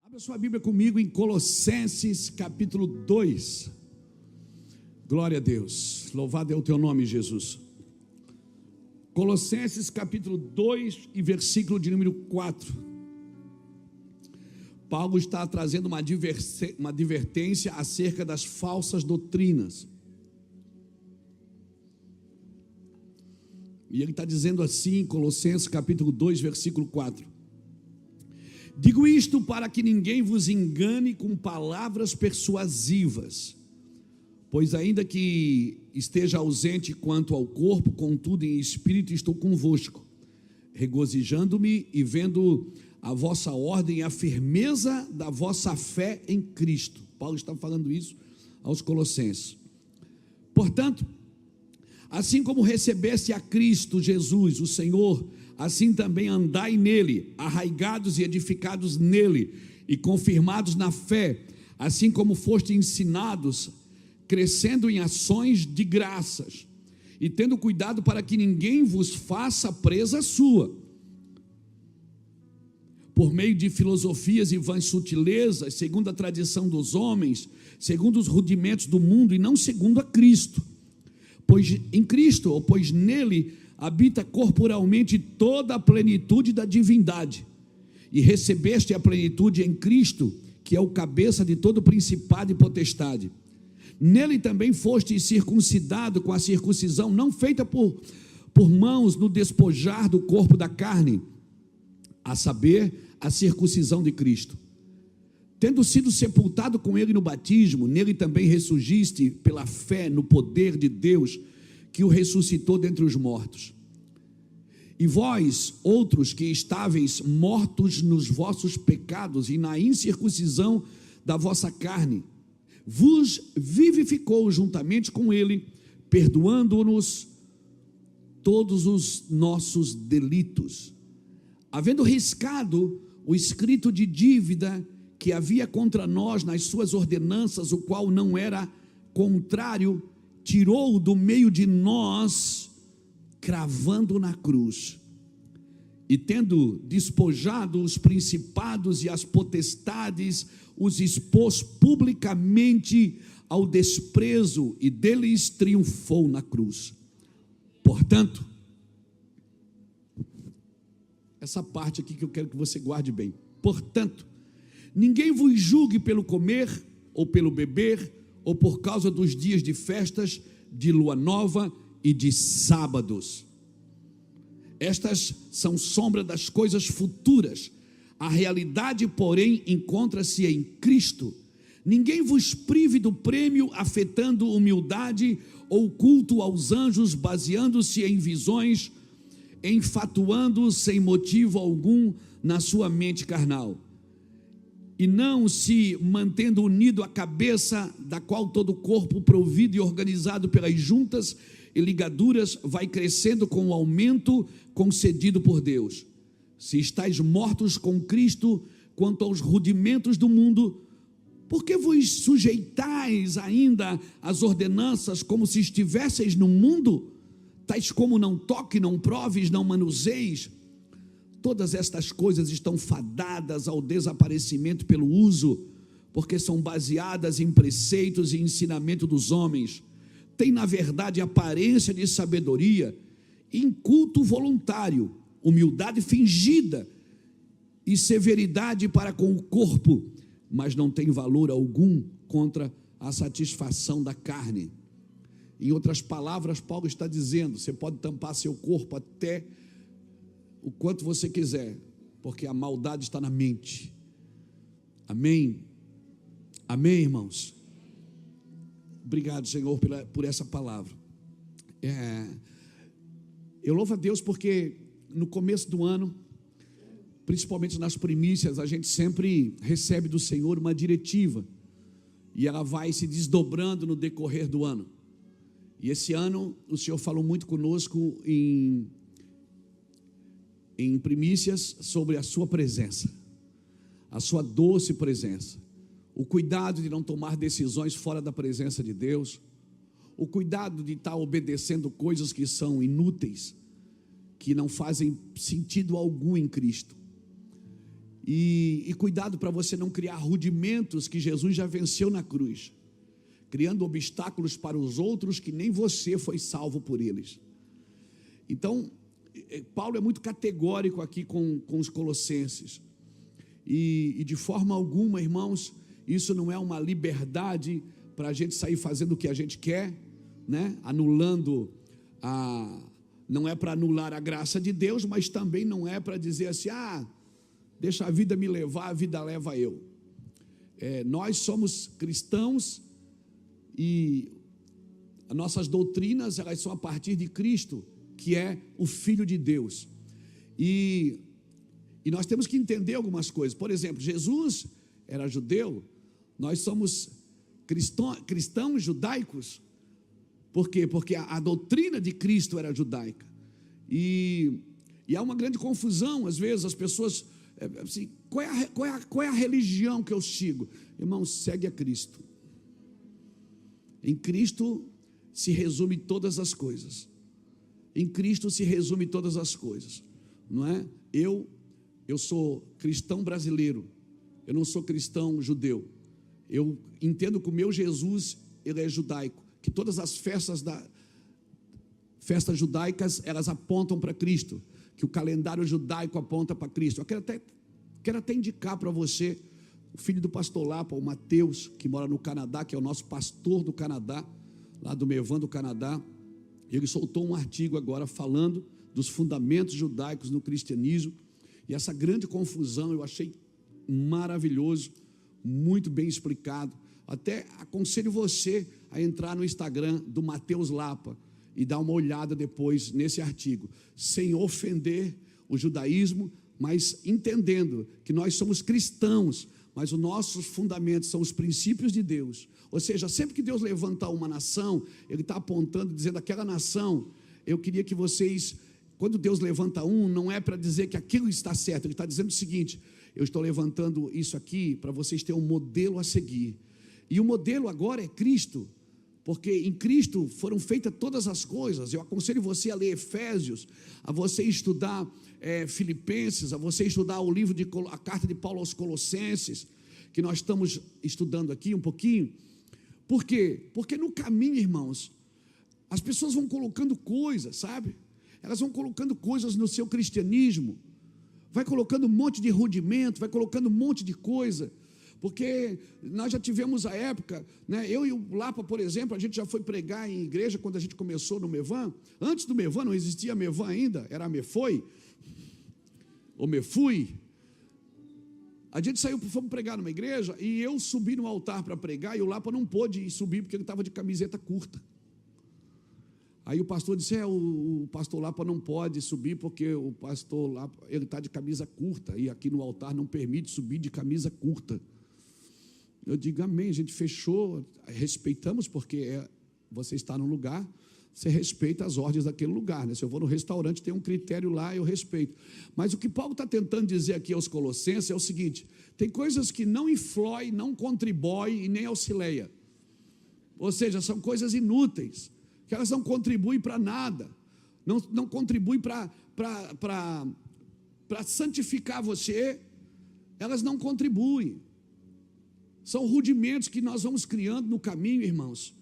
Abra sua Bíblia comigo em Colossenses capítulo 2. Glória a Deus, louvado é o teu nome, Jesus. Colossenses capítulo 2 e versículo de número 4. Paulo está trazendo uma advertência acerca das falsas doutrinas. E ele está dizendo assim em Colossenses capítulo 2, versículo 4. Digo isto para que ninguém vos engane com palavras persuasivas, pois ainda que esteja ausente quanto ao corpo, contudo em espírito estou convosco, regozijando-me e vendo a vossa ordem e a firmeza da vossa fé em Cristo. Paulo está falando isso aos Colossenses. Portanto, assim como recebeste a Cristo Jesus, o Senhor, assim também andai nele, arraigados e edificados nele, e confirmados na fé, assim como foste ensinados, crescendo em ações de graças, e tendo cuidado para que ninguém vos faça presa sua, por meio de filosofias e vãs sutilezas, segundo a tradição dos homens, segundo os rudimentos do mundo, e não segundo a Cristo. Pois em Cristo, ou pois nele, habita corporalmente toda a plenitude da divindade, e recebeste a plenitude em Cristo, que é o cabeça de todo principado e potestade. Nele também foste circuncidado com a circuncisão não feita por mãos no despojar do corpo da carne, a saber, a circuncisão de Cristo. Tendo sido sepultado com ele no batismo, nele também ressurgiste pela fé no poder de Deus, que o ressuscitou dentre os mortos. E vós, outros que estáveis mortos nos vossos pecados e na incircuncisão da vossa carne, vos vivificou juntamente com ele, perdoando-nos todos os nossos delitos, havendo riscado o escrito de dívida que havia contra nós nas suas ordenanças, o qual não era contrário, tirou do meio de nós, cravando na cruz, e tendo despojado os principados e as potestades, os expôs publicamente ao desprezo, e deles triunfou na cruz. Portanto, essa parte aqui que eu quero que você guarde bem. Portanto, ninguém vos julgue pelo comer, ou pelo beber, ou por causa dos dias de festas, de lua nova e de sábados. Estas são sombra das coisas futuras. A realidade, porém, encontra-se em Cristo. Ninguém vos prive do prêmio, afetando humildade ou culto aos anjos, baseando-se em visões, enfatuando sem motivo algum na sua mente carnal, e não se mantendo unido à cabeça, da qual todo o corpo, provido e organizado pelas juntas e ligaduras, vai crescendo com o aumento concedido por Deus. Se estáis mortos com Cristo quanto aos rudimentos do mundo, por que vos sujeitais ainda às ordenanças como se estivesseis no mundo, tais como não toque, não proves, não manuseis? Todas estas coisas estão fadadas ao desaparecimento pelo uso, porque são baseadas em preceitos e ensinamento dos homens. Tem, na verdade, aparência de sabedoria, inculto voluntário, humildade fingida e severidade para com o corpo, mas não tem valor algum contra a satisfação da carne. Em outras palavras, Paulo está dizendo: você pode tampar seu corpo até o quanto você quiser, porque a maldade está na mente. Amém? Amém, irmãos? Obrigado, Senhor, por essa palavra. Eu louvo a Deus porque no começo do ano, principalmente nas primícias, a gente sempre recebe do Senhor uma diretiva, e ela vai se desdobrando no decorrer do ano. E esse ano o Senhor falou muito conosco em primícias sobre a sua presença, a sua doce presença, o cuidado de não tomar decisões fora da presença de Deus, o cuidado de estar obedecendo coisas que são inúteis, que não fazem sentido algum em Cristo. E cuidado para você não criar rudimentos que Jesus já venceu na cruz, criando obstáculos para os outros que nem você foi salvo por eles. Então, Paulo é muito categórico aqui com os colossenses. E de forma alguma, irmãos, isso não é uma liberdade para a gente sair fazendo o que a gente quer, né? Anulando não é para anular a graça de Deus, mas também não é para dizer assim, deixa a vida me levar, a vida leva eu. Nós somos cristãos e as nossas doutrinas, elas são a partir de Cristo, que é o Filho de Deus. E nós temos que entender algumas coisas. Por exemplo, Jesus era judeu, nós somos cristãos judaicos. Por quê? Porque a doutrina de Cristo era judaica. E há uma grande confusão, às vezes, as pessoas, assim, qual é a religião que eu sigo? Irmão, segue a Cristo. Em Cristo se resume todas as coisas. Em Cristo se resume todas as coisas, não é? Eu sou cristão brasileiro, eu não sou cristão judeu. Eu entendo que o meu Jesus, ele é judaico, que todas as festas judaicas, elas apontam para Cristo, que o calendário judaico aponta para Cristo. Eu quero até indicar para você, o filho do pastor Lapa, o Mateus, que mora no Canadá, que é o nosso pastor do Canadá, lá do Mevan do Canadá. Ele soltou um artigo agora falando dos fundamentos judaicos no cristianismo, e essa grande confusão eu achei maravilhoso, muito bem explicado. Até aconselho você a entrar no Instagram do Mateus Lapa e dar uma olhada depois nesse artigo, sem ofender o judaísmo, mas entendendo que nós somos cristãos, mas os nossos fundamentos são os princípios de Deus. Ou seja, sempre que Deus levanta uma nação, Ele está apontando, dizendo, aquela nação, eu queria que vocês, quando Deus levanta não é para dizer que aquilo está certo, Ele está dizendo o seguinte, eu estou levantando isso aqui para vocês terem um modelo a seguir. E o modelo agora é Cristo, porque em Cristo foram feitas todas as coisas. Eu aconselho você a ler Efésios, a você estudar Filipenses, a você estudar a carta de Paulo aos Colossenses, que nós estamos estudando aqui um pouquinho. Por quê? Porque no caminho, irmãos, as pessoas vão colocando coisas, sabe? Elas vão colocando coisas no seu cristianismo, vai colocando um monte de rudimento, vai colocando um monte de coisa, porque nós já tivemos a época, né? Eu e o Lapa, por exemplo, a gente já foi pregar em igreja quando a gente começou no Mevan. Antes do Mevan não existia Mevan ainda, era a Mefoi, ou Mefui. A gente fomos pregar numa igreja, e eu subi no altar para pregar, e o Lapa não pôde subir, porque ele estava de camiseta curta. Aí o pastor disse, o pastor Lapa não pode subir, porque o pastor Lapa, ele está de camisa curta, e aqui no altar não permite subir de camisa curta. Eu digo, amém, a gente fechou, respeitamos, porque você está num lugar, você respeita as ordens daquele lugar, né? Se eu vou no restaurante, tem um critério lá, eu respeito. Mas o que Paulo está tentando dizer aqui aos Colossenses é o seguinte, tem coisas que não influem, não contribuem e nem auxiliam. Ou seja, são coisas inúteis, que elas não contribuem para nada, não contribuem para santificar você, elas não contribuem. São rudimentos que nós vamos criando no caminho, irmãos.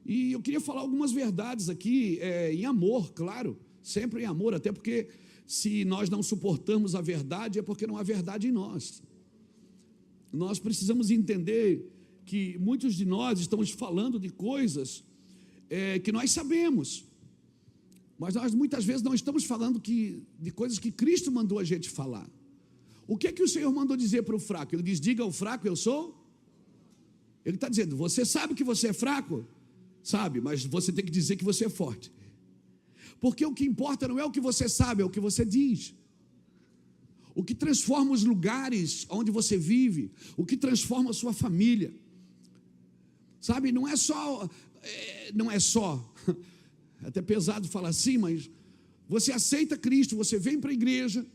E eu queria falar algumas verdades aqui, em amor, claro, sempre em amor, até porque se nós não suportamos a verdade, é porque não há verdade em nós. Nós precisamos entender que muitos de nós estamos falando de coisas que nós sabemos, mas nós muitas vezes não estamos falando de coisas que Cristo mandou a gente falar. O que é que o Senhor mandou dizer para o fraco? Ele diz, diga ao fraco, eu sou. Ele está dizendo, você sabe que você é fraco? Sabe, mas você tem que dizer que você é forte. Porque o que importa não é o que você sabe, é o que você diz. O que transforma os lugares onde você vive, o que transforma a sua família. Sabe, não é só, é até pesado falar assim, mas você aceita Cristo, você vem para a igreja,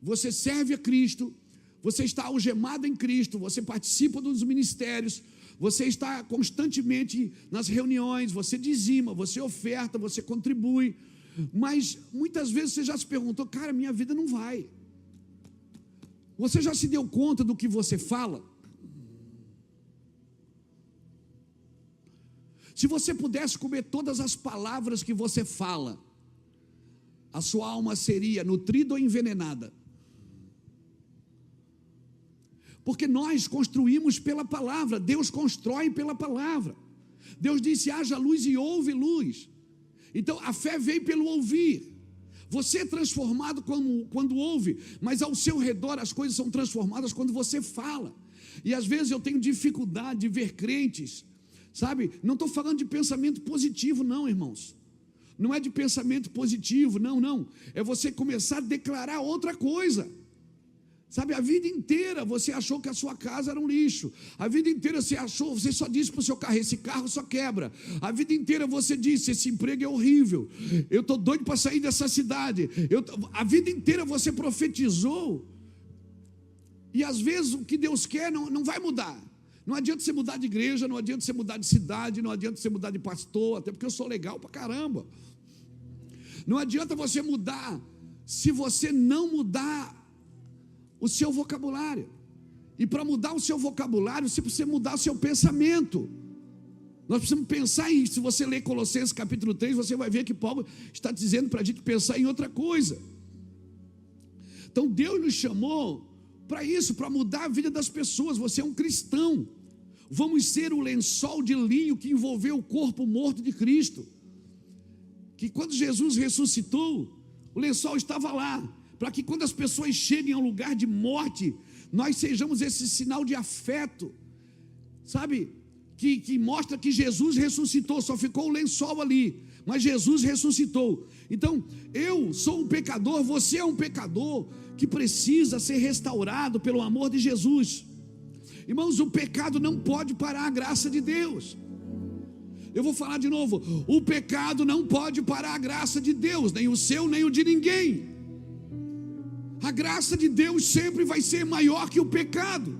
você serve a Cristo, você está algemado em Cristo, você participa dos ministérios, você está constantemente nas reuniões, você dizima, você oferta, você contribui, mas muitas vezes você já se perguntou, cara, minha vida não vai. Você já se deu conta do que você fala? Se você pudesse comer todas as palavras que você fala, a sua alma seria nutrida ou envenenada? Porque nós construímos pela palavra, Deus constrói pela palavra. Deus disse: haja luz e houve luz. Então a fé vem pelo ouvir. Você é transformado quando ouve, mas ao seu redor as coisas são transformadas quando você fala. E às vezes eu tenho dificuldade de ver crentes, sabe? Não estou falando de pensamento positivo não, irmãos. Não é de pensamento positivo, não. É você começar a declarar outra coisa. Sabe, a vida inteira você achou que a sua casa era um lixo. A vida inteira você só disse para o seu carro: esse carro só quebra. A vida inteira você disse: esse emprego é horrível. Eu estou doido para sair dessa cidade. A vida inteira você profetizou. E às vezes o que Deus quer não vai mudar. Não adianta você mudar de igreja, não adianta você mudar de cidade, não adianta você mudar de pastor, até porque eu sou legal pra caramba. Não adianta você mudar se você não mudar o seu vocabulário. E para mudar o seu vocabulário, você precisa mudar o seu pensamento. Nós precisamos pensar em isso. Se você ler Colossenses capítulo 3, você vai ver que Paulo está dizendo para a gente pensar em outra coisa. Então Deus nos chamou para isso, para mudar a vida das pessoas. Você é um cristão. Vamos ser o lençol de linho que envolveu o corpo morto de Cristo. Que quando Jesus ressuscitou, o lençol estava lá, para que quando as pessoas cheguem ao lugar de morte, nós sejamos esse sinal de afeto, sabe, que mostra que Jesus ressuscitou. Só ficou o lençol ali, mas Jesus ressuscitou. Então, eu sou um pecador, você é um pecador, que precisa ser restaurado pelo amor de Jesus. Irmãos, o pecado não pode parar a graça de Deus. Eu vou falar de novo: o pecado não pode parar a graça de Deus, nem o seu, nem o de ninguém. A graça de Deus sempre vai ser maior que o pecado.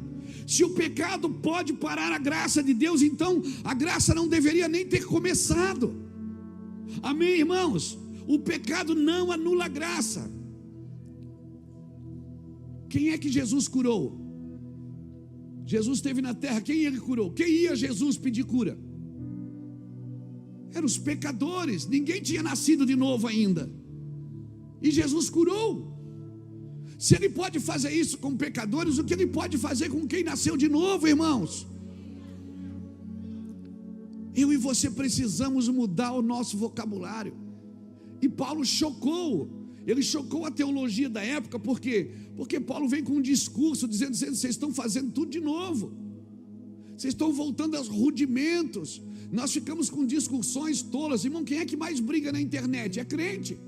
Se o pecado pode parar a graça de Deus, então a graça não deveria nem ter começado. Amém, irmãos? O pecado não anula a graça. Quem é que Jesus curou? Jesus esteve na terra, quem ele curou? Quem ia Jesus pedir cura? Eram os pecadores, ninguém tinha nascido de novo ainda. E Jesus curou. Se ele pode fazer isso com pecadores, o que ele pode fazer com quem nasceu de novo, irmãos? Eu e você precisamos mudar o nosso vocabulário. E Paulo chocou. Ele chocou a teologia da época, por quê? Porque Paulo vem com um discurso dizendo: vocês estão fazendo tudo de novo, vocês estão voltando aos rudimentos. Nós ficamos com discussões tolas. Irmão, quem é que mais briga na internet? É crente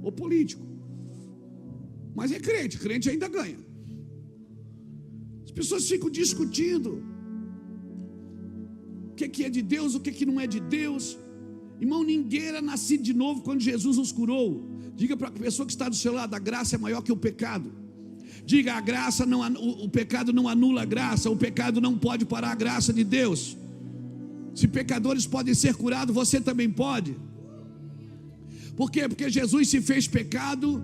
ou político? Mas é crente, crente ainda ganha. As pessoas ficam discutindo o que é de Deus, o que não é de Deus. Irmão, ninguém era nascido de novo quando Jesus nos curou. Diga para a pessoa que está do seu lado: a graça é maior que o pecado. Diga: a graça não, o pecado não anula a graça. O pecado não pode parar a graça de Deus. Se pecadores podem ser curados, você também pode. Por quê? Porque Jesus se fez pecado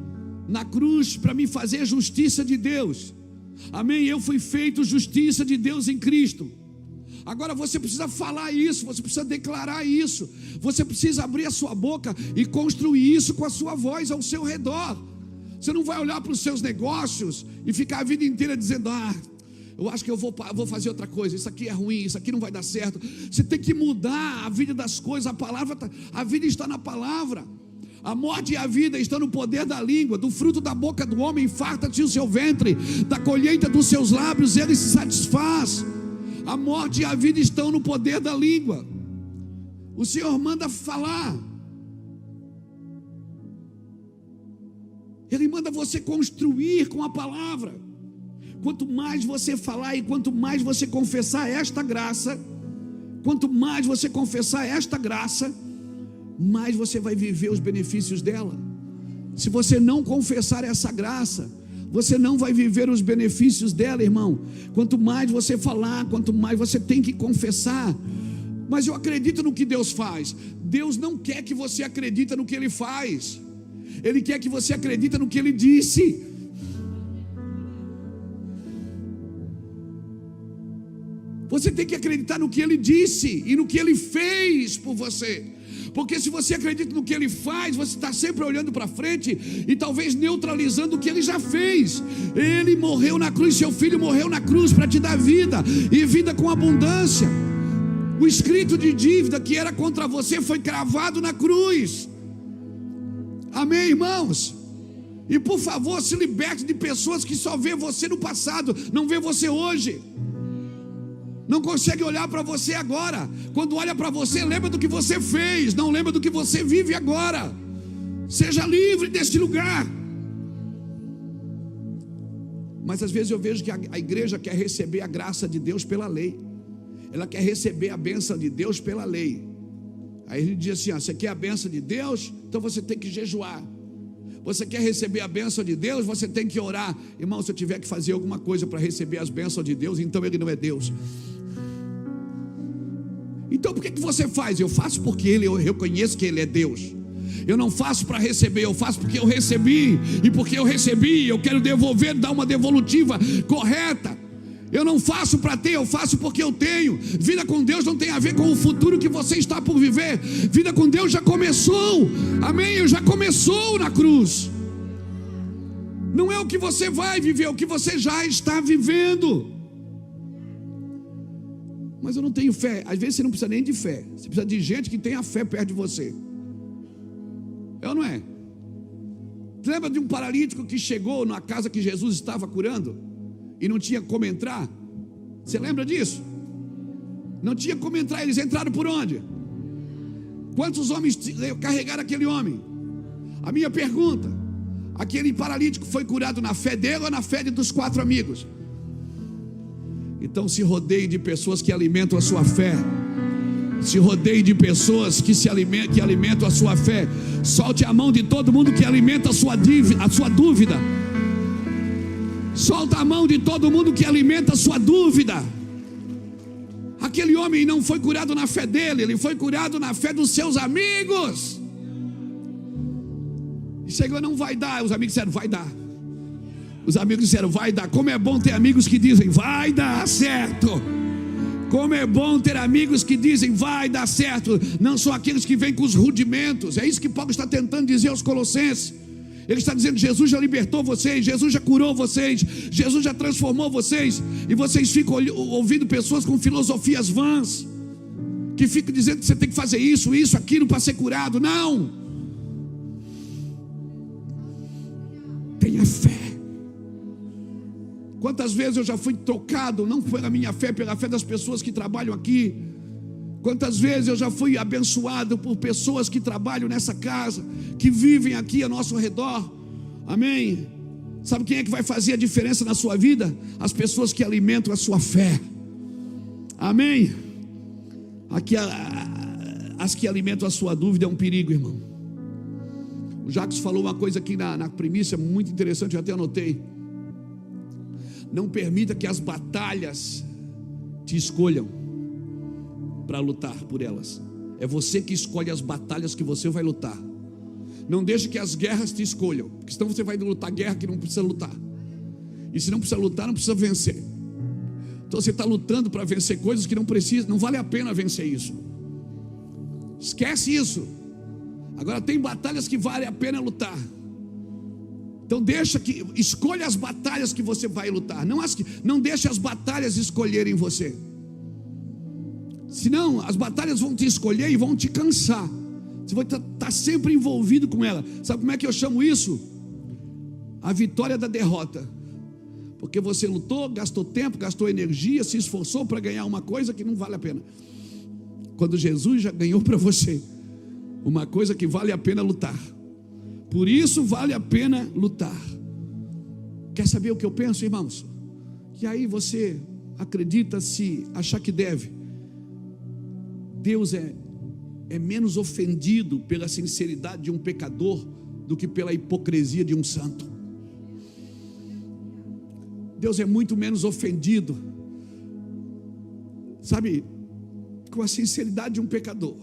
na cruz para me fazer justiça de Deus. Amém? Eu fui feito justiça de Deus em Cristo. Agora você precisa falar isso, você precisa declarar isso, você precisa abrir a sua boca e construir isso com a sua voz ao seu redor. Você não vai olhar para os seus negócios e ficar a vida inteira dizendo: eu acho que eu vou fazer outra coisa, isso aqui é ruim, isso aqui não vai dar certo. Você tem que mudar a vida das coisas. A vida está na palavra. A morte e a vida estão no poder da língua. Do fruto da boca do homem farta-te o seu ventre, da colheita dos seus lábios ele se satisfaz. A morte e a vida estão no poder da língua. O Senhor manda falar. Ele manda você construir com a palavra. Quanto mais você falar e quanto mais você confessar esta graça, quanto mais você confessar esta graça, mais você vai viver os benefícios dela. Se você não confessar essa graça, você não vai viver os benefícios dela, irmão. Quanto mais você falar, quanto mais você tem que confessar. Mas eu acredito no que Deus faz. Deus não quer que você acredite no que Ele faz. Ele quer que você acredite no que Ele disse. Você tem que acreditar no que Ele disse e no que Ele fez por você. Porque se você acredita no que Ele faz, você está sempre olhando para frente e talvez neutralizando o que Ele já fez. Ele morreu na cruz, seu Filho morreu na cruz para te dar vida, e vida com abundância. O escrito de dívida que era contra você foi cravado na cruz. Amém, irmãos? E por favor, se liberte de pessoas que só vê você no passado, não vê você hoje. Não consegue olhar para você agora. Quando olha para você, lembra do que você fez, não lembra do que você vive agora. Seja livre deste lugar. Mas às vezes eu vejo que a igreja quer receber a graça de Deus pela lei. Ela quer receber a bênção de Deus pela lei. Aí ele diz assim, você quer a bênção de Deus? Então você tem que jejuar. Você quer receber a bênção de Deus? Você tem que orar. Irmão, se eu tiver que fazer alguma coisa para receber as bênçãos de Deus, então Ele não é Deus. Então por que você faz? Eu faço porque eu reconheço que Ele é Deus. Eu não faço para receber, eu faço porque eu recebi. E porque eu recebi, eu quero devolver, dar uma devolutiva correta. Eu não faço para ter, eu faço porque eu tenho. Vida com Deus não tem a ver com o futuro que você está por viver. Vida com Deus já começou. Amém? Já começou na cruz. Não é o que você vai viver, é o que você já está vivendo. Mas eu não tenho fé. Às vezes você não precisa nem de fé. Você precisa de gente que tenha fé perto de você. É ou não é? Você lembra de um paralítico que chegou na casa que Jesus estava curando e não tinha como entrar? Você lembra disso? Não tinha como entrar. Eles entraram por onde? Quantos homens carregaram aquele homem? A minha pergunta: aquele paralítico foi curado na fé dele ou na fé dos 4 amigos? Então se rodeie de pessoas que alimentam a sua fé. Se rodeie de pessoas que alimentam a sua fé. Solte a mão de todo mundo que alimenta a sua dúvida. Solta a mão de todo mundo que alimenta a sua dúvida. Aquele homem não foi curado na fé dele, ele foi curado na fé dos seus amigos. E chegou, não vai dar. Os amigos disseram, vai dar. Os amigos disseram, vai dar. Como é bom ter amigos que dizem, vai dar certo. Como é bom ter amigos que dizem, vai dar certo. Não são aqueles que vêm com os rudimentos. É isso que Paulo está tentando dizer aos Colossenses. Ele está dizendo, Jesus já libertou vocês, Jesus já curou vocês, Jesus já transformou vocês. E vocês ficam ouvindo pessoas com filosofias vãs, que ficam dizendo que você tem que fazer isso, aquilo para ser curado. Não. Tenha fé. Quantas vezes eu já fui trocado, não pela minha fé, pela fé das pessoas que trabalham aqui. Quantas vezes eu já fui abençoado por pessoas que trabalham nessa casa, que vivem aqui ao nosso redor. Amém? Sabe quem é que vai fazer a diferença na sua vida? As pessoas que alimentam a sua fé. Amém? Aqui, as que alimentam a sua dúvida é um perigo, irmão. O Jacques falou uma coisa aqui na primícia muito interessante, eu até anotei. Não permita que as batalhas te escolham para lutar por elas. É você que escolhe as batalhas que você vai lutar. Não deixe que as guerras te escolham, porque senão você vai lutar guerra que não precisa lutar. E se não precisa lutar, não precisa vencer. Então você está lutando para vencer coisas que não precisa, não vale a pena vencer isso. Esquece isso. Agora tem batalhas que vale a pena lutar. Então escolha as batalhas que você vai lutar. Não deixe as batalhas escolherem você. Senão as batalhas vão te escolher e vão te cansar. Você vai estar sempre envolvido com ela. Sabe como é que eu chamo isso? A vitória da derrota. Porque você lutou, gastou tempo, gastou energia, se esforçou para ganhar uma coisa que não vale a pena. Quando Jesus já ganhou para você uma coisa que vale a pena lutar. Por isso vale a pena lutar. Quer saber o que eu penso, irmãos? Que aí você acredita, se achar que deve. Deus é menos ofendido pela sinceridade de um pecador do que pela hipocrisia de um santo. Deus é muito menos ofendido, sabe, com a sinceridade de um pecador.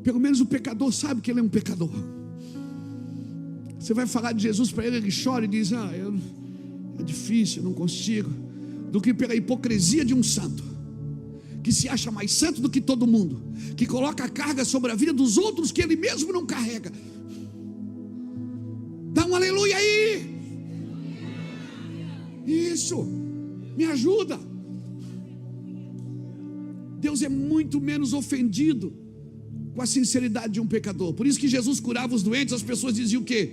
Pelo menos o pecador sabe que ele é um pecador. Você vai falar de Jesus para ele, ele chora e diz, é difícil, eu não consigo. do que pela hipocrisia de um santo, que se acha mais santo do que todo mundo, que coloca a carga sobre a vida dos outros que ele mesmo não carrega. Dá um aleluia aí. Isso, me ajuda. Deus é muito menos ofendido com a sinceridade de um pecador. Por isso que Jesus curava os doentes. As pessoas diziam o quê?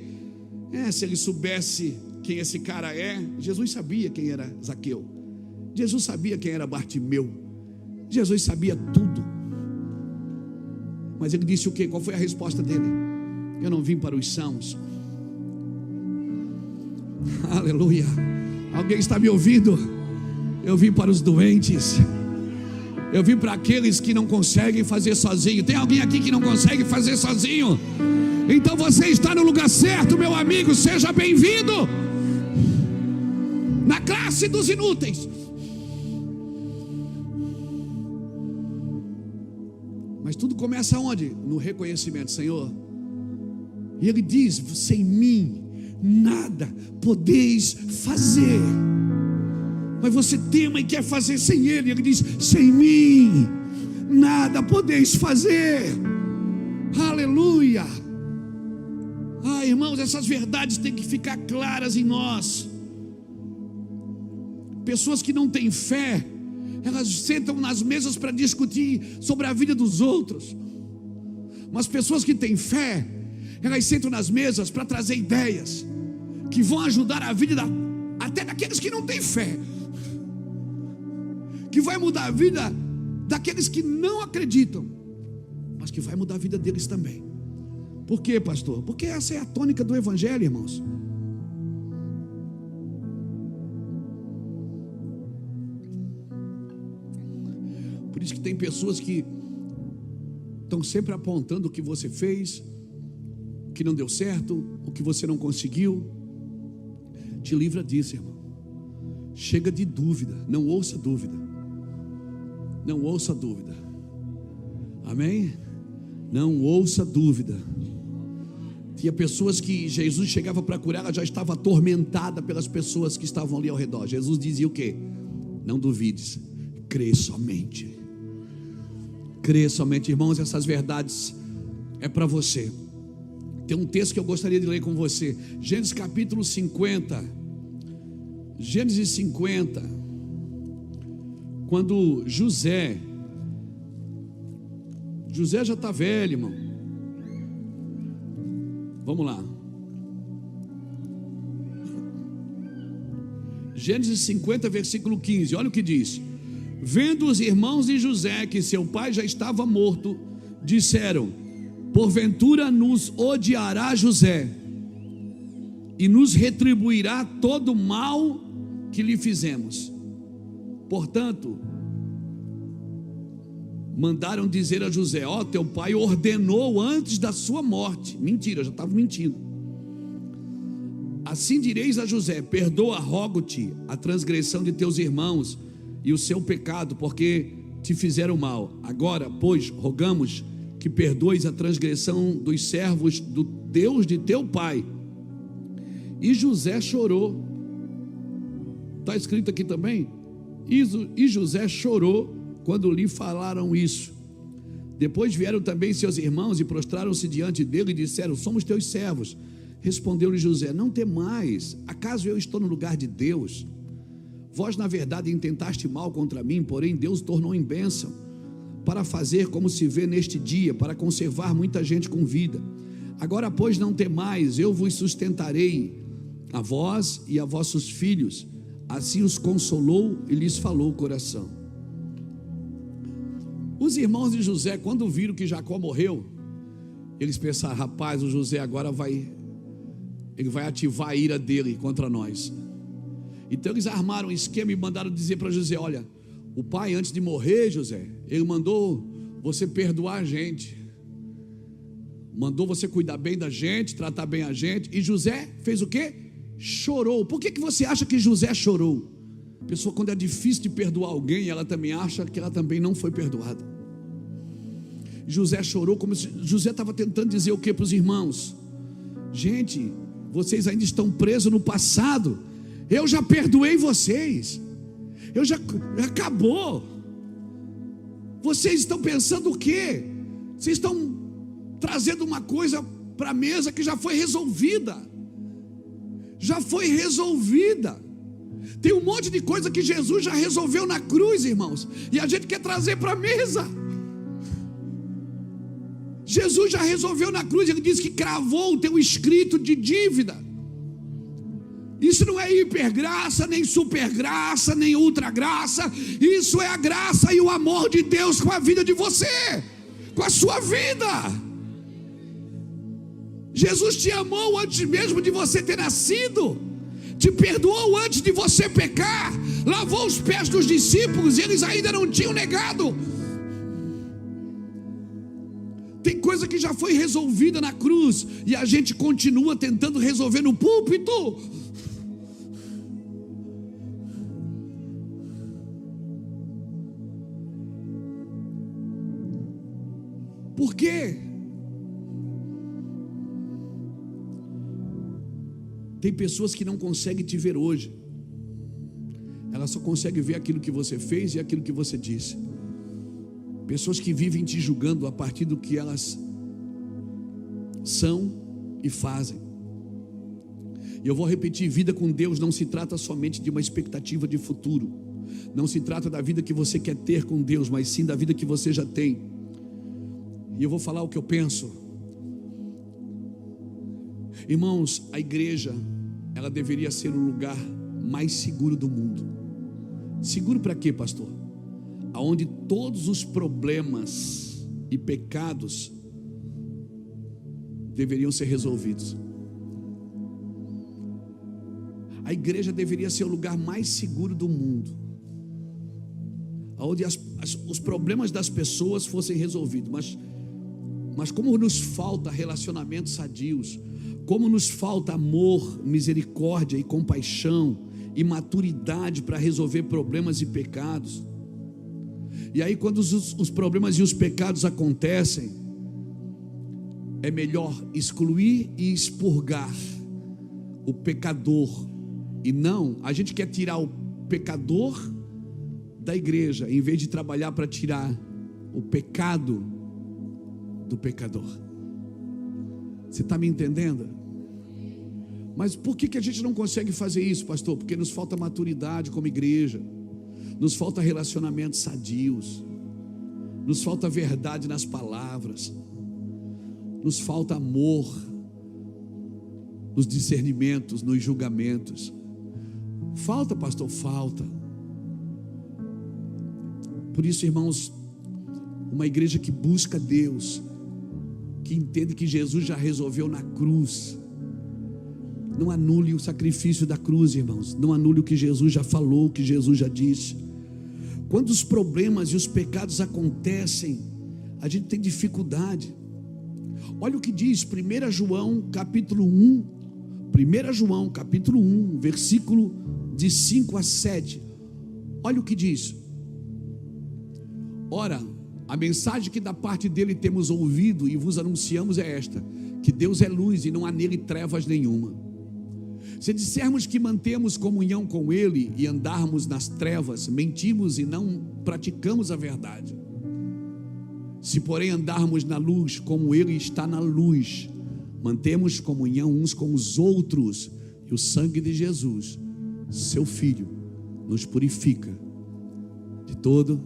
Se ele soubesse quem esse cara é. Jesus sabia quem era Zaqueu, Jesus sabia quem era Bartimeu, Jesus sabia tudo. Mas ele disse o quê? Qual foi a resposta dele? Eu não vim para os sãos. Aleluia. Alguém está me ouvindo? Eu vim para os doentes. Eu vim para aqueles que não conseguem fazer sozinho. Tem alguém aqui que não consegue fazer sozinho? Então você está no lugar certo, meu amigo. Seja bem-vindo na classe dos inúteis. Mas tudo começa onde? No reconhecimento, Senhor. E ele diz: sem mim nada podeis fazer. Mas você tema e quer fazer sem ele. Ele diz: sem mim nada podeis fazer. Aleluia. Irmãos, essas verdades têm que ficar claras em nós. Pessoas que não têm fé, elas sentam nas mesas para discutir sobre a vida dos outros. Mas pessoas que têm fé, elas sentam nas mesas para trazer ideias que vão ajudar a vida até daqueles que não têm fé, que vai mudar a vida daqueles que não acreditam, mas que vai mudar a vida deles também. Por quê, pastor? Porque essa é a tônica do evangelho, irmãos. Por isso que tem pessoas que estão sempre apontando o que você fez, o que não deu certo, o que você não conseguiu. Te livra disso, irmão. Chega de dúvida, não ouça dúvida. Não ouça dúvida. Amém? Não ouça dúvida. Tinha pessoas que Jesus chegava para curar, ela já estava atormentada pelas pessoas que estavam ali ao redor. Jesus dizia o quê? Não duvides, crê somente. Crê somente. Irmãos, essas verdades é para você. Tem um texto que eu gostaria de ler com você. Gênesis capítulo 50. Gênesis 50. Quando José já está velho, irmão. Vamos lá. Gênesis 50, versículo 15. Olha o que diz: vendo os irmãos de José que seu pai já estava morto, disseram: porventura nos odiará José e nos retribuirá todo o mal que lhe fizemos. Portanto, mandaram dizer a José: teu pai ordenou antes da sua morte. Mentira, já estava mentindo. Assim direis a José: perdoa, rogo-te, a transgressão de teus irmãos e o seu pecado, porque te fizeram mal. Agora, pois, rogamos que perdoes a transgressão dos servos do Deus de teu pai. E José chorou. Está escrito aqui também. E José chorou quando lhe falaram isso. Depois vieram também seus irmãos e prostraram-se diante dele e disseram: somos teus servos. Respondeu-lhe José: não temais, acaso eu estou no lugar de Deus? Vós na verdade intentaste mal contra mim, porém Deus tornou em bênção, para fazer como se vê neste dia, para conservar muita gente com vida. Agora pois não temais, eu vos sustentarei, a vós e a vossos filhos. Assim os consolou e lhes falou o coração. Os irmãos de José, quando viram que Jacó morreu, eles pensaram: rapaz, o José agora ele vai ativar a ira dele contra nós. Então eles armaram um esquema e mandaram dizer para José: olha, o pai antes de morrer, José, ele mandou você perdoar a gente, mandou você cuidar bem da gente, tratar bem a gente. E José fez o quê? Chorou. Por que você acha que José chorou? A pessoa, quando é difícil de perdoar alguém, ela também acha que ela também não foi perdoada. José chorou, como se José estava tentando dizer o que para os irmãos? Gente, vocês ainda estão presos no passado. Eu já perdoei vocês. Acabou. Vocês estão pensando o quê? Vocês estão trazendo uma coisa para a mesa que já foi resolvida. Já foi resolvida. Tem um monte de coisa que Jesus já resolveu na cruz, irmãos, e a gente quer trazer para a mesa. Jesus já resolveu na cruz. Ele disse que cravou o teu escrito de dívida. Isso não é hipergraça, nem supergraça, nem ultragraça. Isso é a graça e o amor de Deus com a vida de você, com a sua vida. Jesus te amou antes mesmo de você ter nascido, te perdoou antes de você pecar, lavou os pés dos discípulos e eles ainda não tinham negado. Tem coisa que já foi resolvida na cruz e a gente continua tentando resolver no púlpito. Por quê? Tem pessoas que não conseguem te ver hoje. Ela só consegue ver aquilo que você fez e aquilo que você disse. Pessoas que vivem te julgando a partir do que elas são e fazem. E eu vou repetir: vida com Deus não se trata somente de uma expectativa de futuro. Não se trata da vida que você quer ter com Deus, mas sim da vida que você já tem. E eu vou falar o que eu penso. Irmãos, a igreja, ela deveria ser o lugar mais seguro do mundo. Seguro para quê, pastor? Aonde todos os problemas e pecados deveriam ser resolvidos. A igreja deveria ser o lugar mais seguro do mundo, onde os problemas das pessoas fossem resolvidos. Mas como nos falta relacionamentos sadios, como nos falta amor, misericórdia e compaixão e maturidade para resolver problemas e pecados. E aí, quando os problemas e os pecados acontecem, é melhor excluir e expurgar o pecador. E não, a gente quer tirar o pecador da igreja, em vez de trabalhar para tirar o pecado do pecador. Você está me entendendo? Mas por que a gente não consegue fazer isso, pastor? Porque nos falta maturidade como igreja, nos falta relacionamentos sadios, nos falta verdade nas palavras, nos falta amor nos discernimentos, nos julgamentos. Falta, pastor, falta. Por isso, irmãos, uma igreja que busca Deus, que entende que Jesus já resolveu na cruz, não anule o sacrifício da cruz, irmãos. Não anule o que Jesus já falou, o que Jesus já disse. Quando os problemas e os pecados acontecem, a gente tem dificuldade. Olha o que diz 1 João capítulo 1, 1 João capítulo 1, versículo de 5 a 7. Olha o que diz: ora, a mensagem que da parte dele temos ouvido e vos anunciamos é esta: que Deus é luz e não há nele trevas nenhuma. Se dissermos que mantemos comunhão com ele e andarmos nas trevas, mentimos e não praticamos a verdade. Se porém andarmos na luz, como ele está na luz, mantemos comunhão uns com os outros, e o sangue de Jesus, seu Filho, nos purifica de todo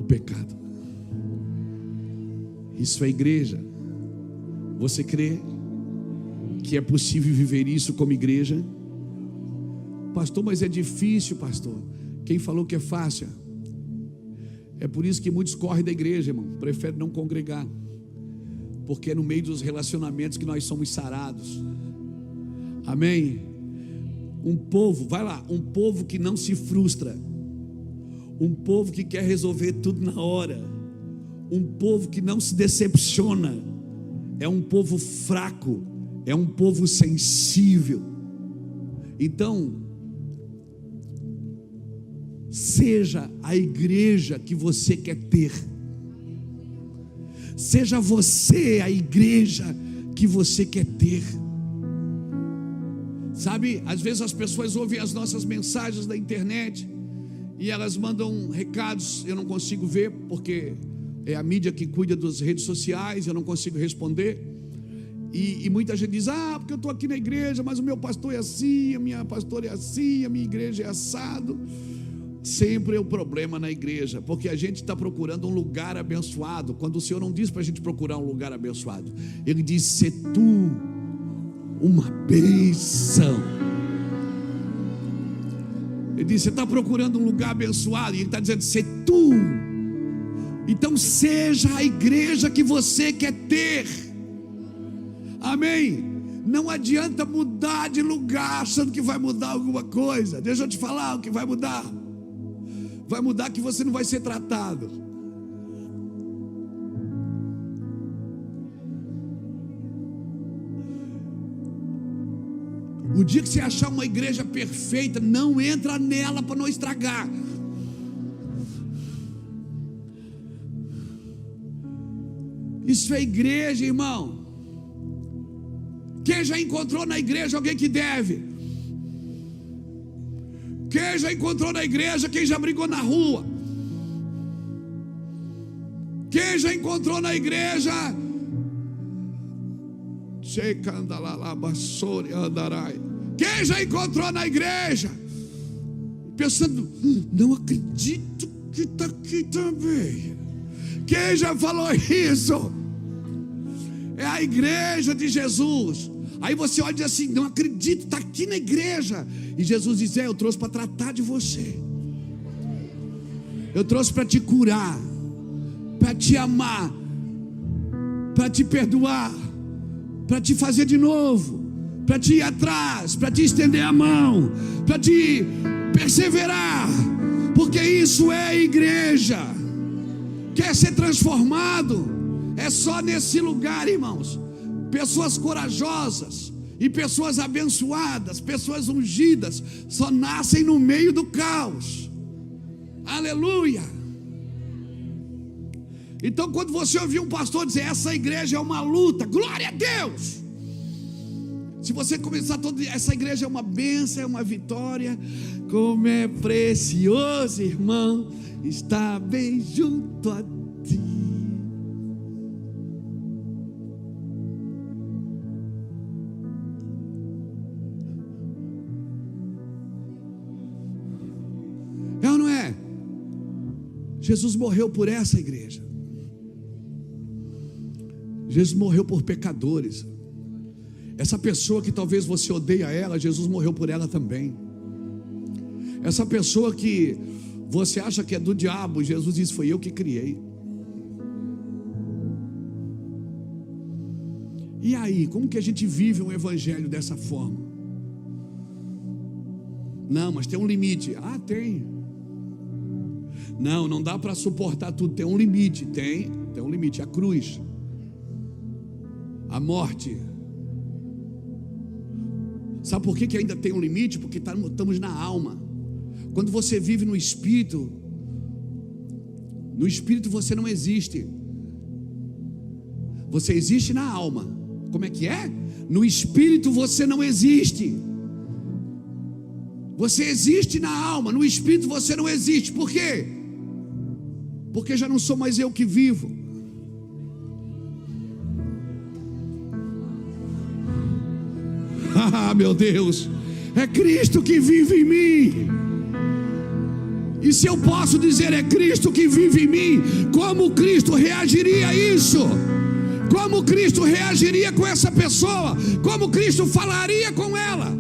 o pecado. Isso é igreja. Você crê que é possível viver isso como igreja? Pastor, mas é difícil, pastor. Quem falou que é fácil? É por isso que muitos correm da igreja, irmão, preferem não congregar, porque é no meio dos relacionamentos que nós somos sarados. Amém? Um povo, vai lá, um povo que não se frustra, um povo que quer resolver tudo na hora, um povo que não se decepciona, é um povo fraco, é um povo sensível. Então, seja a igreja que você quer ter, seja você a igreja que você quer ter, Sabe, às vezes as pessoas ouvem as nossas mensagens da internet e elas mandam recados, eu não consigo ver, porque é a mídia que cuida das redes sociais, eu não consigo responder. E muita gente diz, porque eu estou aqui na igreja, mas o meu pastor é assim, a minha pastora é assim, a minha igreja é assado. Sempre é o problema na igreja, porque a gente está procurando um lugar abençoado, quando o Senhor não diz para a gente procurar um lugar abençoado, Ele diz, se tu uma bênção. Ele diz, você está procurando um lugar abençoado, e Ele está dizendo, se tu. Então seja a igreja que você quer ter. Amém? Não adianta mudar de lugar achando que vai mudar alguma coisa. Deixa eu te falar o que vai mudar. Vai mudar que você não vai ser tratado. O dia que você achar uma igreja perfeita, não entra nela para não estragar. Isso é igreja, irmão. Quem já encontrou na igreja alguém que deve? Quem já encontrou na igreja quem já brigou na rua? Quem já encontrou na igreja quem já encontrou na igreja pensando, não acredito que está aqui também? Quem já falou isso? É a igreja de Jesus. Aí você olha e diz assim, não acredito, está aqui na igreja. E Jesus diz, eu trouxe para tratar de você. Eu trouxe para te curar, para te amar, para te perdoar, para te fazer de novo, para te ir atrás, para te estender a mão, para te perseverar. Porque isso é igreja. Quer ser transformado? É só nesse lugar, irmãos. Pessoas corajosas e pessoas abençoadas, pessoas ungidas, só nascem no meio do caos. Aleluia. Então quando você ouvir um pastor dizer, essa igreja é uma luta, glória a Deus. Se você começar todo, essa igreja é uma bênção, é uma vitória. Como é precioso, irmão, estar bem junto a ti. É ou não é? Jesus morreu por essa igreja. Jesus morreu por pecadores. Essa pessoa que talvez você odeia ela, Jesus morreu por ela também. Essa pessoa que você acha que é do diabo, Jesus disse, foi eu que criei. E aí, como que a gente vive um evangelho dessa forma? Não, mas tem um limite. Tem. Não dá para suportar tudo, tem um limite. Tem um limite, a cruz, a morte. Sabe por que ainda tem um limite? Porque estamos na alma. Quando você vive no espírito você não existe. Você existe na alma. Como é que é? No espírito você não existe. Você existe na alma, no espírito você não existe. Por quê? Porque já não sou mais eu que vivo. Meu Deus, é Cristo que vive em mim. E se eu posso dizer é Cristo que vive em mim, como Cristo reagiria a isso? Como Cristo reagiria com essa pessoa? Como Cristo falaria com ela?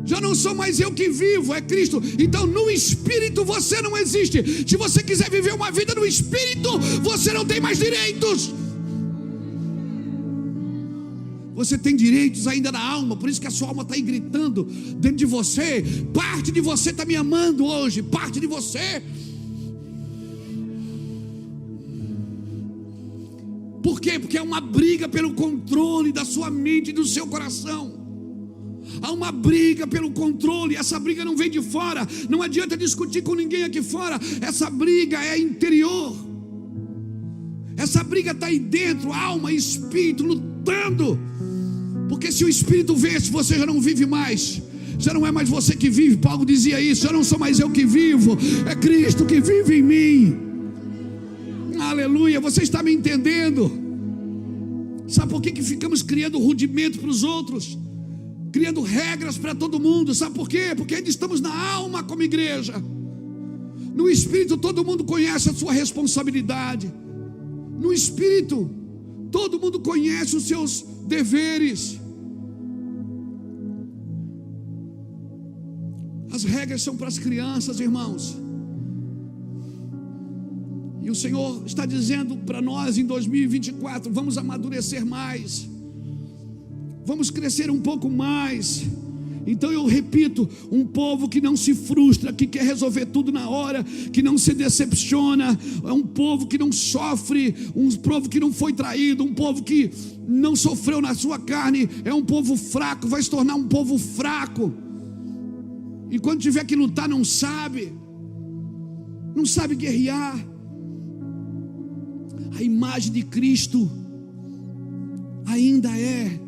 Já não sou mais eu que vivo, é Cristo. Então no Espírito você não existe. Se você quiser viver uma vida no Espírito, você não tem mais direitos. Você tem direitos ainda na alma. Por isso que a sua alma está aí gritando dentro de você. Parte de você está me amando hoje. Parte de você. Por quê? Porque é uma briga pelo controle da sua mente e do seu coração. Há uma briga pelo controle. Essa briga não vem de fora. Não adianta discutir com ninguém aqui fora. Essa briga é interior. Essa briga está aí dentro. Alma e espírito lutando. Porque se o espírito vence, você já não vive mais. Já não é mais você que vive. Paulo dizia isso: já não sou mais eu que vivo, é Cristo que vive em mim. Aleluia. Você está me entendendo? Sabe por que ficamos criando rudimento para os outros, criando regras para todo mundo? Sabe por quê? Porque ainda estamos na alma como igreja. No espírito todo mundo conhece a sua responsabilidade. No espírito todo mundo conhece os seus deveres. As regras são para as crianças, irmãos. E o Senhor está dizendo para nós em 2024: vamos amadurecer mais, vamos crescer um pouco mais. Então eu repito: um povo que não se frustra, que quer resolver tudo na hora, que não se decepciona, é um povo que não sofre, um povo que não foi traído, um povo que não sofreu na sua carne, é um povo fraco, vai se tornar um povo fraco. E quando tiver que lutar, não sabe guerrear. A imagem de Cristo ainda é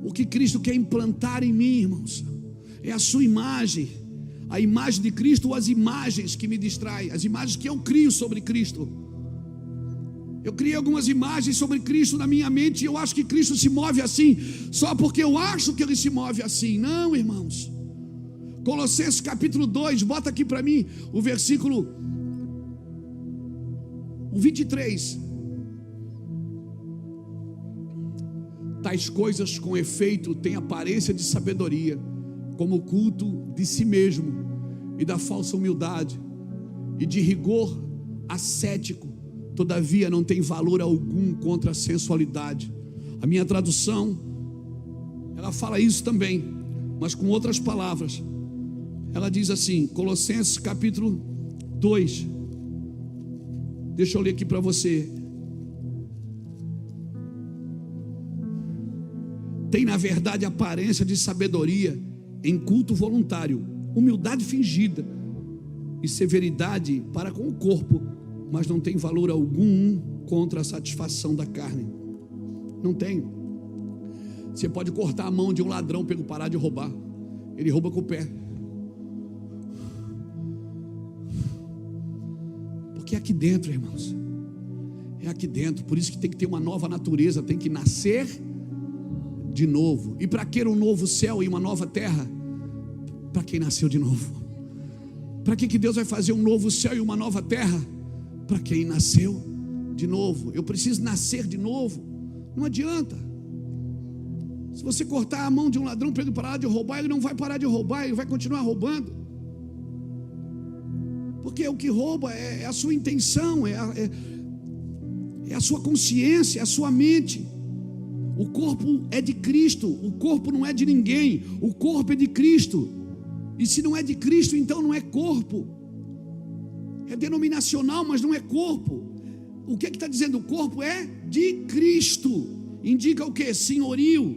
o que Cristo quer implantar em mim, irmãos. É a sua imagem, a imagem de Cristo, ou as imagens que me distraem, as imagens que eu crio sobre Cristo. Eu criei algumas imagens sobre Cristo na minha mente, e eu acho que Cristo se move assim só porque eu acho que Ele se move assim. Não, irmãos. Colossenses capítulo 2, bota aqui para mim o versículo 23. Tais coisas com efeito têm aparência de sabedoria, como o culto de si mesmo e da falsa humildade e de rigor ascético, todavia não tem valor algum contra a sensualidade. A minha tradução, ela fala isso também, mas com outras palavras. Ela diz assim, Colossenses capítulo 2, deixa eu ler aqui para você. Tem na verdade aparência de sabedoria em culto voluntário, humildade fingida e severidade para com o corpo, mas não tem valor algum contra a satisfação da carne. Não tem. Você pode cortar a mão de um ladrão para ele parar de roubar, ele rouba com o pé, porque é aqui dentro, irmãos, é aqui dentro. Por isso que tem que ter uma nova natureza, tem que nascer de novo. E para que um novo céu e uma nova terra? Para quem nasceu de novo. Para que Deus vai fazer um novo céu e uma nova terra? Para quem nasceu de novo. Eu preciso nascer de novo. Não adianta. Se você cortar a mão de um ladrão para ele parar de roubar, ele não vai parar de roubar, ele vai continuar roubando. Porque o que rouba é a sua intenção, é a sua consciência, é a sua mente. O corpo é de Cristo, o corpo não é de ninguém, o corpo é de Cristo. E se não é de Cristo, então não é corpo. É denominacional, mas não é corpo. O que está dizendo? O corpo é de Cristo. Indica o que? Senhorio.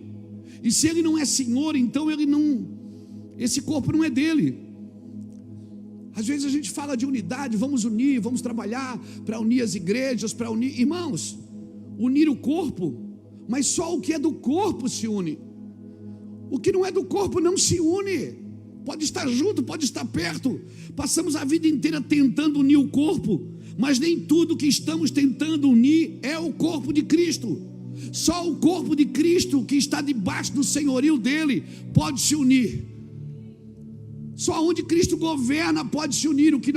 E se ele não é senhor, então esse corpo não é dele. Às vezes a gente fala de unidade, vamos unir, vamos trabalhar para unir as igrejas, para unir, irmãos, unir o corpo. Mas só o que é do corpo se une. O que não é do corpo não se une. Pode estar junto, pode estar perto. Passamos a vida inteira tentando unir o corpo, mas nem tudo que estamos tentando unir é o corpo de Cristo. Só o corpo de Cristo, que está debaixo do senhorio dele, pode se unir. Só onde Cristo governa pode se unir. O que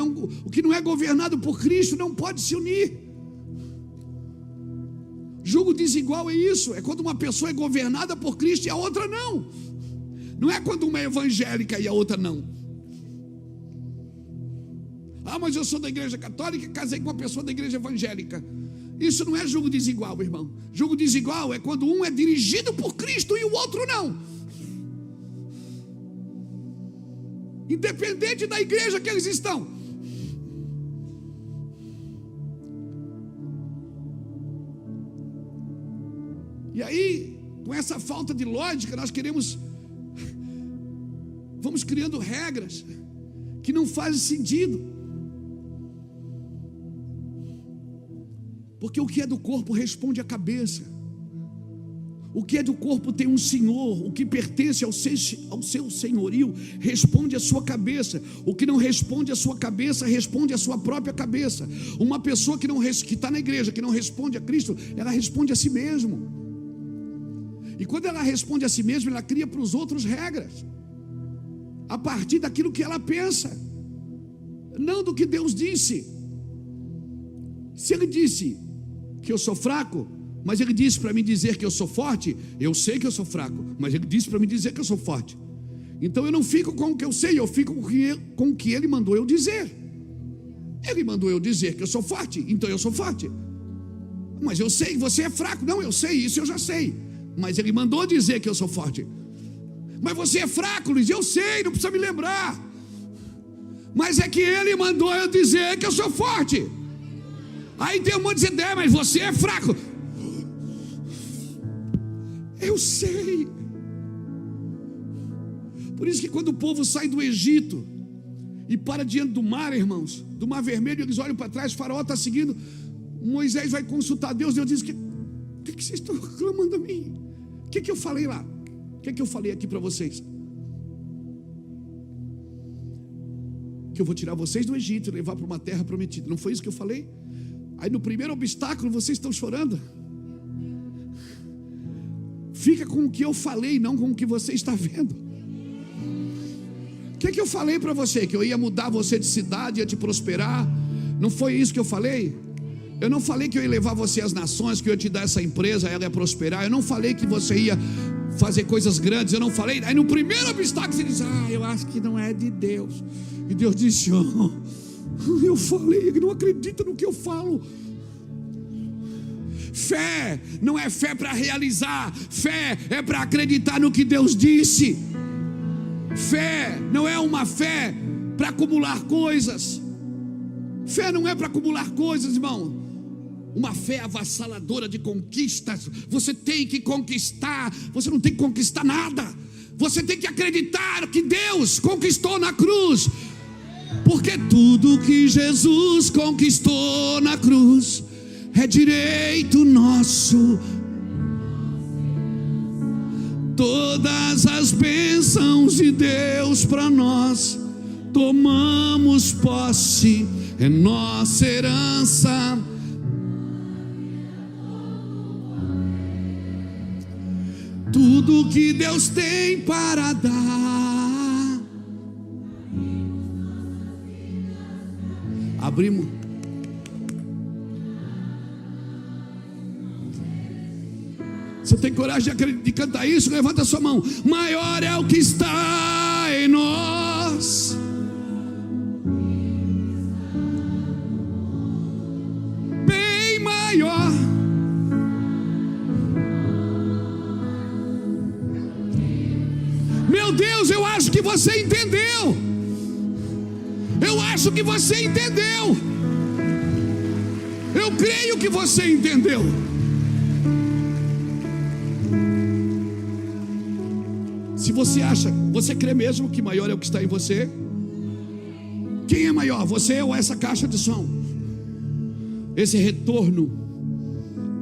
não é governado por Cristo não pode se unir. Julgo desigual é isso, é quando uma pessoa é governada por Cristo e a outra não. Não é quando uma é evangélica e a outra não. Ah, mas eu sou da igreja católica e casei com uma pessoa da igreja evangélica. Isso não é julgo desigual, irmão. Julgo desigual é quando um é dirigido por Cristo e o outro não. Independente da igreja que eles estão. E aí, com essa falta de lógica, nós vamos criando regras que não fazem sentido. Porque o que é do corpo responde à cabeça. O que é do corpo tem um senhor, o que pertence ao seu senhorio responde à sua cabeça, o que não responde à sua cabeça responde à sua própria cabeça. Uma pessoa que está na igreja, que não responde a Cristo, ela responde a si mesmo. E quando ela responde a si mesma, ela cria para os outros regras, a partir daquilo que ela pensa, não do que Deus disse. Se Ele disse que eu sou fraco, mas Ele disse para mim dizer que eu sou forte, eu sei que eu sou fraco, mas Ele disse para mim dizer que eu sou forte. Então eu não fico com o que eu sei, eu fico com o que Ele mandou eu dizer. Ele mandou eu dizer que eu sou forte, então eu sou forte. Mas eu sei que você é fraco. Não, eu sei, isso eu já sei. Mas Ele mandou dizer que eu sou forte. Mas você é fraco, Luiz, eu sei, não precisa me lembrar. Mas é que Ele mandou eu dizer que eu sou forte. Aí tem um monte de ideia, mas você é fraco. Eu sei. Por isso que quando o povo sai do Egito e para diante do mar, irmãos, do mar vermelho, eles olham para trás, o faraó está seguindo, Moisés vai consultar Deus. Deus diz: o que vocês estão reclamando a mim? O que eu falei lá? O que eu falei aqui para vocês? Que eu vou tirar vocês do Egito e levar para uma terra prometida. Não foi isso que eu falei? Aí no primeiro obstáculo vocês estão chorando. Fica com o que eu falei, não com o que você está vendo. O que eu falei para você? Que eu ia mudar você de cidade, ia te prosperar. Não foi isso que eu falei? Eu não falei que eu ia levar você às nações, que eu ia te dar essa empresa, ela ia prosperar. Eu não falei que você ia fazer coisas grandes. Eu não falei. Aí no primeiro obstáculo você diz: eu acho que não é de Deus. E Deus disse: eu falei, ele não acredita no que eu falo. Fé não é fé para realizar, fé é para acreditar no que Deus disse. Fé não é uma fé para acumular coisas. Fé não é para acumular coisas, irmão. Uma fé avassaladora de conquistas. Você tem que conquistar. Você não tem que conquistar nada. Você tem que acreditar que Deus conquistou na cruz. Porque tudo que Jesus conquistou na cruz é direito nosso. Todas as bênçãos de Deus para nós, tomamos posse, é nossa herança. Tudo que Deus tem para dar. Abrimos. Você tem coragem de cantar isso? Levanta a sua mão. Maior é o que está em nós. Bem maior. Meu Deus, eu acho que você entendeu. Eu acho que você entendeu. Eu creio que você entendeu. Se você acha, você crê mesmo que maior é o que está em você? Quem é maior, você ou essa caixa de som? Esse retorno?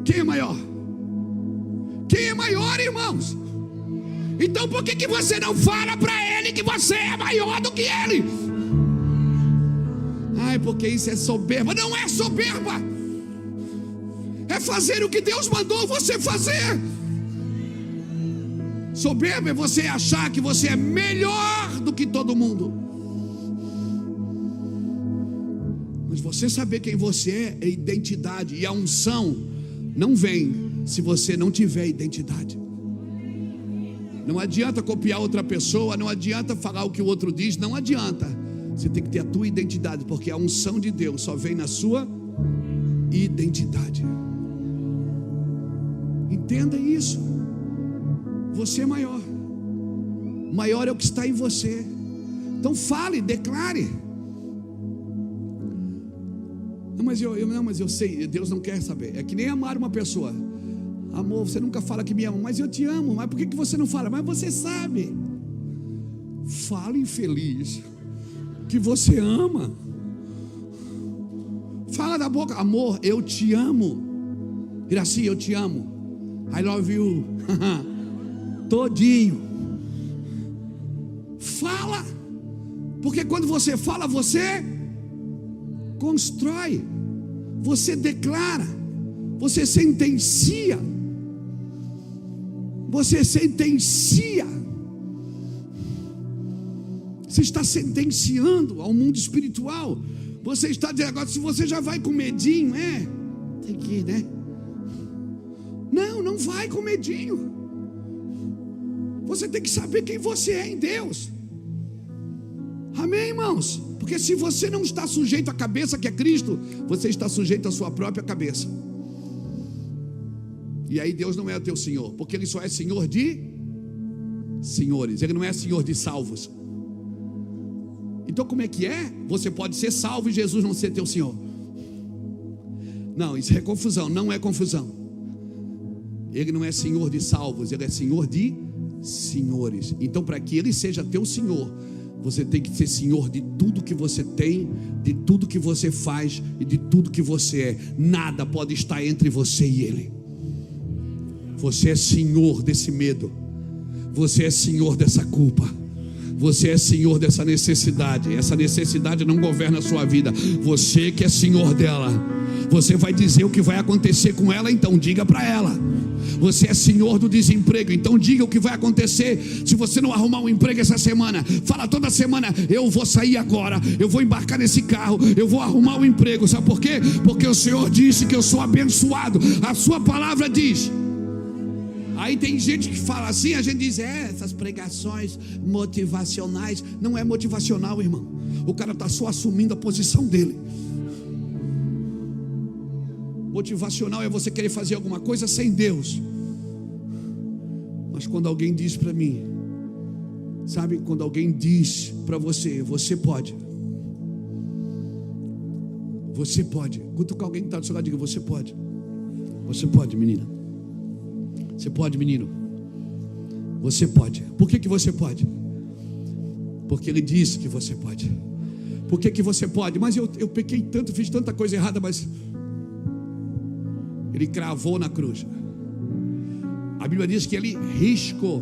Quem é maior? Quem é maior, irmãos? Então por que você não fala para ele que você é maior do que ele? Ai, porque isso é soberba. Não é soberba. É fazer o que Deus mandou você fazer. Soberba é você achar que você é melhor do que todo mundo. Mas você saber quem você é identidade. E a unção não vem se você não tiver identidade. Não adianta copiar outra pessoa, não adianta falar o que o outro diz, não adianta. Você tem que ter a tua identidade, porque a unção de Deus só vem na sua identidade. Entenda isso. Você é maior. Maior é o que está em você. Então fale, declare. Não, mas eu sei, Deus não quer saber. É que nem amar uma pessoa. Amor, você nunca fala que me ama, mas eu te amo. Mas por que você não fala? Mas você sabe. Fale, infeliz, que você ama. Fala da boca: amor, eu te amo. Iraci, eu te amo. I love you. Todinho. Fala. Porque quando você fala, você constrói, você declara, você sentencia. Você sentencia. Você está sentenciando ao mundo espiritual. Você está dizendo agora, se você já vai com medinho, tem que ir, né? Não vai com medinho. Você tem que saber quem você é em Deus. Amém, irmãos? Porque se você não está sujeito à cabeça que é Cristo, você está sujeito à sua própria cabeça. E aí Deus não é o teu Senhor, porque Ele só é Senhor de senhores, Ele não é Senhor de salvos. Então como é que é? Você pode ser salvo e Jesus não ser teu Senhor. Não, isso é confusão, não é confusão. Ele não é Senhor de salvos, Ele é Senhor de senhores. Então para que Ele seja teu Senhor, você tem que ser Senhor de tudo que você tem, de tudo que você faz e de tudo que você é. Nada pode estar entre você e Ele. Você é Senhor desse medo. Você é Senhor dessa culpa. Você é Senhor dessa necessidade. Essa necessidade não governa a sua vida. Você que é Senhor dela. Você vai dizer o que vai acontecer com ela, então diga para ela. Você é Senhor do desemprego, então diga o que vai acontecer se você não arrumar um emprego essa semana. Fala toda semana: eu vou sair agora, eu vou embarcar nesse carro, eu vou arrumar um emprego. Sabe por quê? Porque o Senhor disse que eu sou abençoado. A sua palavra diz. Aí tem gente que fala assim, a gente diz, essas pregações motivacionais. Não é motivacional, irmão. O cara está só assumindo a posição dele. Motivacional é você querer fazer alguma coisa sem Deus. Mas quando alguém diz para mim, sabe, quando alguém diz para você, você pode. Você pode. Cutucar alguém que está do seu lado, diga, você pode. Você pode, menina. Você pode, menino. Você pode. Por que você pode? Porque Ele disse que você pode. Por que você pode? Mas eu pequei tanto, fiz tanta coisa errada, mas Ele cravou na cruz. A Bíblia diz que Ele riscou.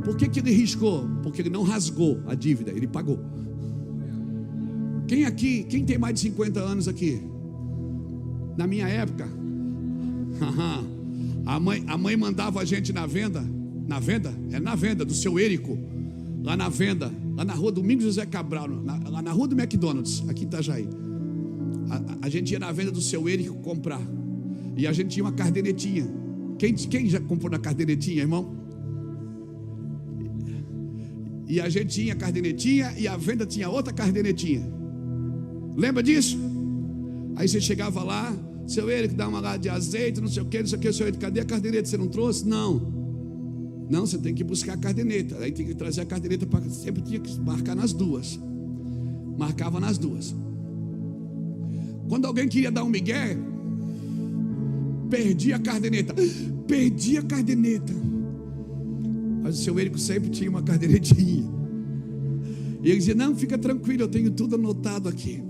Por que Ele riscou? Porque Ele não rasgou a dívida, Ele pagou. Quem aqui, quem tem mais de 50 anos aqui? Na minha época, a mãe mandava a gente na venda, do seu Érico, lá na venda, lá na rua Domingos José Cabral, lá na rua do McDonald's, aqui em Itajaí. A gente ia na venda do seu Érico comprar, e a gente tinha uma cardenetinha. Quem já comprou na cardenetinha, irmão? E a gente tinha a cardenetinha e a venda tinha outra cardenetinha. Lembra disso? Aí você chegava lá, seu Érico, dá uma lata de azeite, não sei o que, seu Érico, cadê a caderneta? Você não trouxe? Não, você tem que buscar a caderneta. Aí tem que trazer a caderneta, sempre tinha que marcar nas duas. Marcava nas duas. Quando alguém queria dar um migué, perdia a caderneta. Mas o seu Érico sempre tinha uma cadernetinha. E ele dizia, não, fica tranquilo, eu tenho tudo anotado aqui.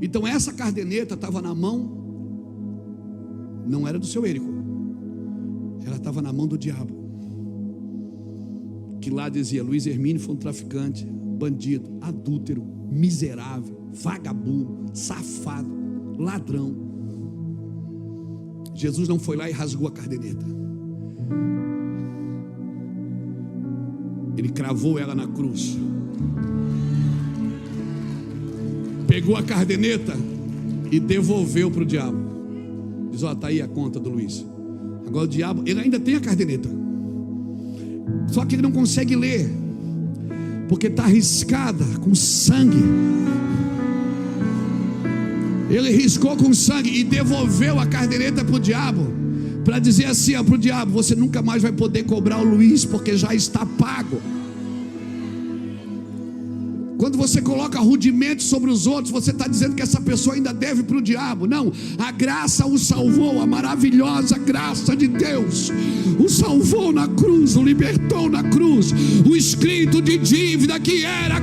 Então essa caderneta estava na mão, não era do seu Érico, ela estava na mão do diabo, que lá dizia, Luiz Hermínio foi um traficante, bandido, adúltero, miserável, vagabundo, safado, ladrão. Jesus não foi lá e rasgou a caderneta. Ele cravou ela na cruz, pegou a caderneta e devolveu para o diabo. Diz, está aí a conta do Luiz. Agora o diabo, ele ainda tem a caderneta, só que ele não consegue ler, porque está arriscada com sangue. Ele riscou com sangue e devolveu a caderneta para o diabo, para dizer assim para o diabo, você nunca mais vai poder cobrar o Luiz, porque já está pago. Quando você coloca rudimentos sobre os outros, você está dizendo que essa pessoa ainda deve para o diabo. Não, a graça o salvou, a maravilhosa graça de Deus o salvou na cruz, o libertou na cruz. O escrito de dívida que era